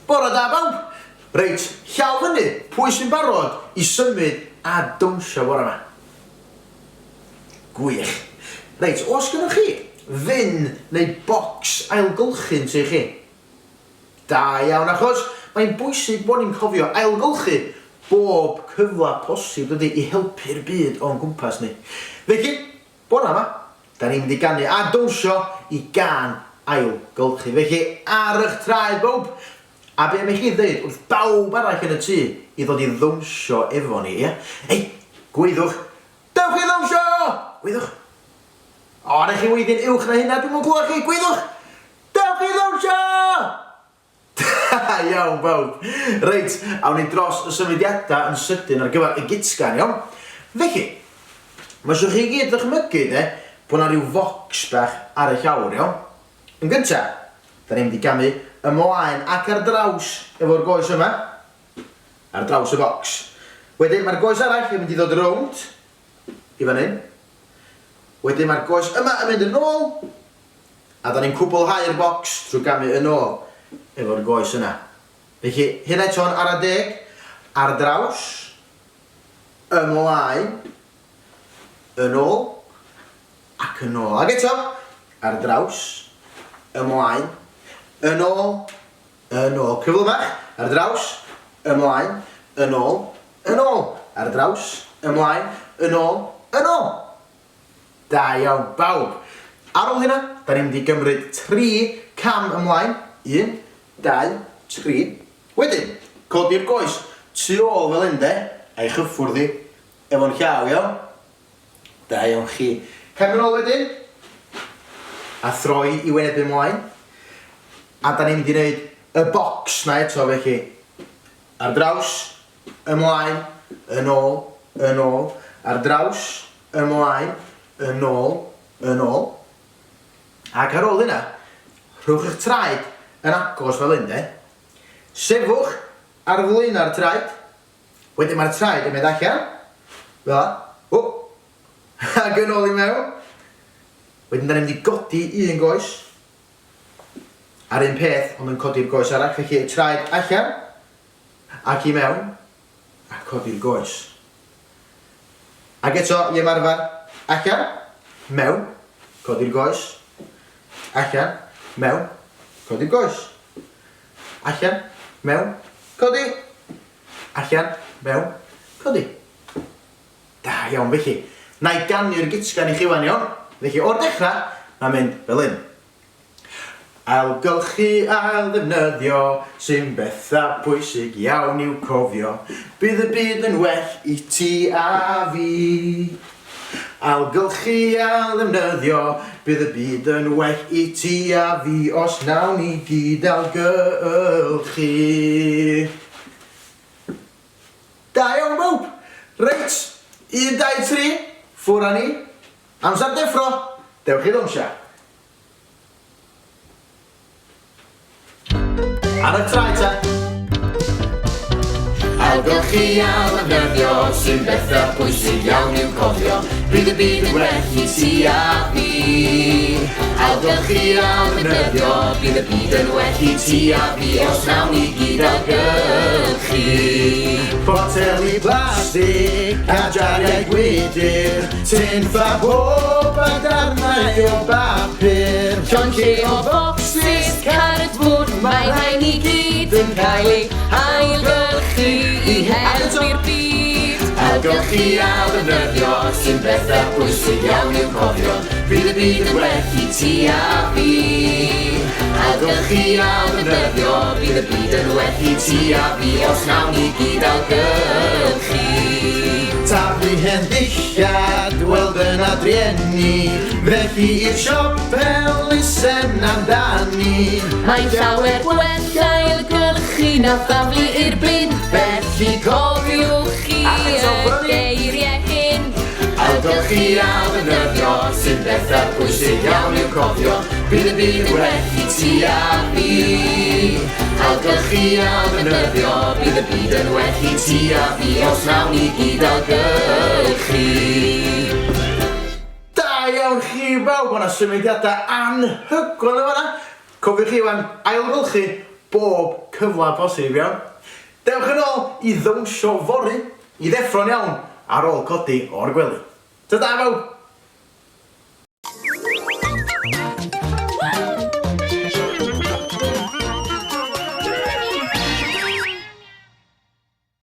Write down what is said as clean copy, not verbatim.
Bore da bawb. Reit, llaw fyny, pwy sy'n barod i symud a dawnsio bore yma? Gwych. Reit, os gynnwch chi fyn neu bocs ailgylchu'n tu chi? Da iawn, achos mae'n bwysig bod ni'n cofio ailgylchu bob cyfle posib dydy i helpu'r byd o'n gwmpas ni. Felly, bore yma, da ni'n mynd i ganu a dawnsio i gan ailgylchu. Felly, ar eich traed bawb, a be am i chi ddeud wrth bawb arall yn y tŷ i ddod i ddawnsio efo ni, ie? Ei, gwyddwch, dewch i ddawnsio! Gwyddwch. O, na chi weiddi'n uwch na hynna, dwi'n mwyn glwad chi, gwyddwch! Dewch i ddawnsio! Iawn, bawb. Reit, awn ni dros y symudiadau yn sydyn ar gyfer y gitsgan, iawn? Felly, mae sych chi gyd ddychmygu, bod na ryw focs bach ar y llawr, iawn? Yn gyntaf, da ni'n mynd i gamu ymlaen ac ar draws efo'r goes yma, ar draws y bocs. Wedyn mae'r goes arall yn mynd i ddod rownd i fan hyn. Wedyn mae'r goes yma yn mynd yn ôl, a da ni'n cwblhau'r bocs trwy gamu yn ôl efo'r goes yna. Felly, hyn eto'n ar y 10, ar draws, ymlaen, yn ôl, ac yn ôl. Ac eto, ar draws, ymlaen, yn ôl, cyfl bach, ar draws, ymlaen, yn ôl, ar draws, ymlaen, yn ôl. Da iawn, bawb. Ar ôl hynna, da ni'n mynd i gymryd 3 cam ymlaen, 1, 2, 3. Wedyn, codi'r goes tu ôl fel hyn, a'i chyffwrdd efo'n llaw, iawn. Da iawn chi. Cam yn ôl wedyn, a throi i wynebu ymlaen. A da ni'n mynd i wneud y bocs na eto felly. Ar draws, ymlaen, yn ôl, ar draws, ymlaen, yn ôl. Ac ar ôl hynna, rhowch eich traed yn agos fel hyn, Sefwch ar flaena'r traed. Wedyn mae'r traed yn mynd allan. Fel la. Ac yn ôl i mewn. Wedyn da ni'n mynd i godi un goes. Ar un peth, ond yn codi'r goes arall, felly traed allan, ac i mewn, a codi'r goes. Ac eto, i ymarfer, allan, mewn, codi'r goes, allan, mewn, codi'r goes. Allan, mewn, codi, allan, mewn, codi. Da iawn, felly. Na i ganu'r gitsgan i chi wan iawn. Felly, o'r dechrau, na mynd fel hyn. Ailgylchu ail ddefnyddio, sy'n betha pwysig iawn i'w cofio. Bydd y byd yn well i ti a fi. Ailgylchu ail ddefnyddio, bydd y byd yn well i ti a fi os nawn ni gyd ailgylchu. Da iawn bawb! Reit, 1, 2, 3, ffwr â ni. Amser deffro, dewch i ddawnsio. Ar y traed ta. Ailgylchu a ddefnyddio, sy'n betha pwysig iawn i'w cofio. Bydd y byd yn well i ti a fi. Ailgylchu a ddefnyddio, bydd y byd yn well i ti a fi os nawn ni gyd ailgylchu. Boteli plastig a jariau gwydyr, tinfa bob a darnau o bapur. Llonlle o bocsys, cardboard, mae rhain i gyd yn cael ei ailgylchu i helpu'r byd. Ailgylchu a ddefnyddio, sy'n betha pwysig iawn i'w cofio. Bydd y byd yn well i ti a fi. Ailgylchu a ddefnyddio, bydd y byd yn well i ti a fi os nawn ni gyd ailgylchu. Taflu hen ddillad, weld yn adrienni, felly i'r siop elusen amdani. Mae'n llawer gwell ailgylchu na thaflu i'r bin, felly cofiwch chi y geiriau hyn. Ailgylchu a ddefnyddio, sy'n betha pwysig iawn i'w cofio. Bydd y byd yn well i ti a fi. Ailgylchu a ddefnyddio, bydd y byd yn well i ti a fi os nawn ni gyd ailgylchu. Da iawn chi bawb, o'na symudiadau anhygoel yn fan'na. Cofiwch chi wan ailgylchu bob cyfla posib iawn. Dewch yn ôl i ddawnsio fory i ddeffro'n iawn ar ôl codi o'r gwely. Ta-da, bawb!